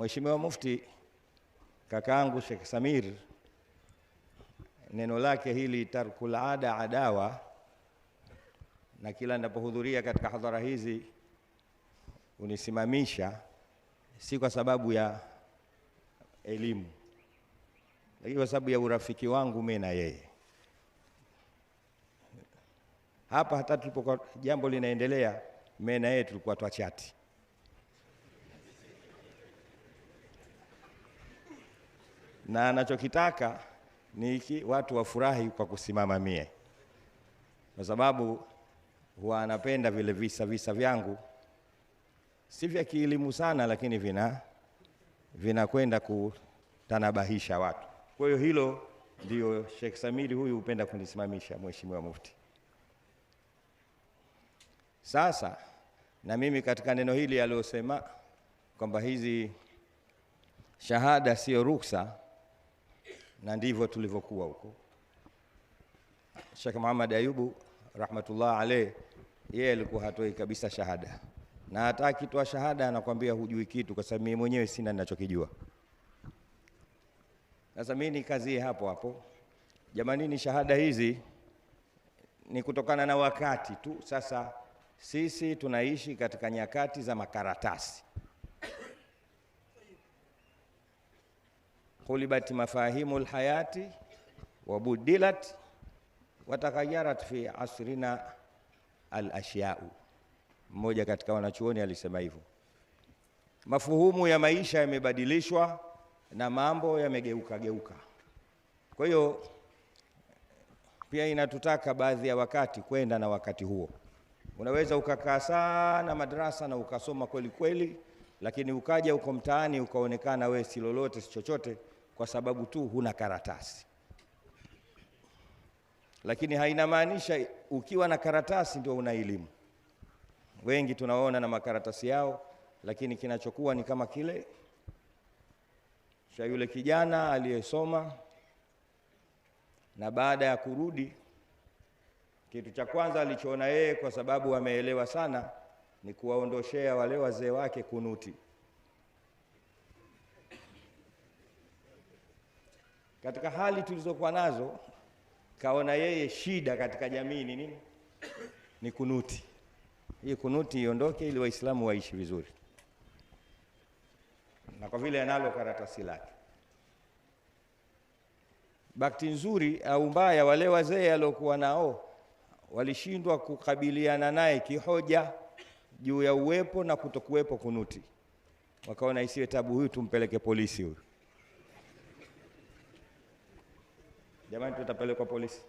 Mheshimiwa Mufti, kakaangu Sheikh Samir, neno lake hili tarkul ada adawa, na kila ninapohudhuria katika hadhara hizi unisimamisha, si kwa sababu ya elimu, lakini kwa sababu ya urafiki wangu mimi na yeye. Hapa hata tulipokuwa jambo linaendelea, mimi na yeye tulikuwa twachati. Na anachokitaka ni watu wafurahi kwa kusimama mie, kwa sababu huwa anapenda vile visa vyangu, si vya kielimu sana, lakini vinakwenda kutanabahisha watu. Kwa hiyo hilo ndio Sheikh Samiri huyu hupenda kunisimamisha, Mheshimiwa Mufti. Sasa na mimi katika neno hili aliyosema kwamba hizi shahada sio ruksa, na ndivyo tulivyokuwa huko. Sheikh Muhammad Ayubu rahmatullah alayh, yeye alikuwa hatoi kabisa shahada, na hata akitoa shahada anakuambia hujui kitu, kwa sababu mimi mwenyewe sina ninachokijua. Sasa mimi nikazie hapo hapo, jamani, ni shahada hizi ni kutokana na wakati tu. Sasa sisi tunaishi katika nyakati za makaratasi. Qulibat mafahimul hayati wabudilat wataghayarat fi asrina al-ashya'u. Mmoja katika wanachuoni alisema hivyo. Mafuhumu ya maisha yamebadilishwa na mambo yamegeuka. Kwa hiyo pia inatutaka baadhi ya wakati kwenda na wakati huo. Unaweza ukakaa sana madrasa na ukasoma kweli kweli, lakini ukaja uko mtaani ukaonekana wewe si lolote si chochote, kwa sababu tu huna karatasi. Lakini haina maanisha ukiwa na karatasi ndio una elimu. Wengi tunaona na makaratasi yao, lakini kinachokuwa ni kama kile cha yule kijana aliyesoma, na baada ya kurudi, kitu cha kwanza alichoona yeye, kwa sababu ameelewa sana, ni kuwaondoshea wale wazee wake kunuti. Katika hali tulizokuwa nazo, kaona yeye shida katika jamii ni nini? Ni kunuti. Hii kunuti iondoke ili Waislamu waishi vizuri. Na kwa vile analo karatasi lake, bahati nzuri au mbaya, wale wazee aliokuwa nao walishindwa kukabiliana naye kihoja juu ya uwepo na kutokuwepo kunuti. Wakaona isiwe tabu, huyu tumpeleke polisi huyu. Jamani, tutapelekwa polisi.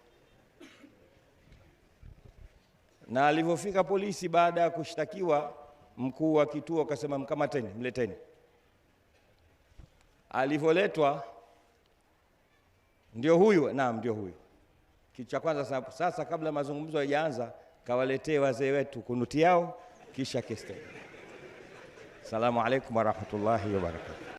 Na alivyofika polisi, baada ya kushtakiwa, mkuu wa kituo akasema mkamateni, mleteni. Alivyoletwa, ndio huyu, naam ndio huyu. Kitu cha kwanza sasa, kabla mazungumzo hayajaanza, kawaletee wazee wetu kunuti yao, kisha keste. Asalamu alaykum wa rahmatullahi wa barakatuh.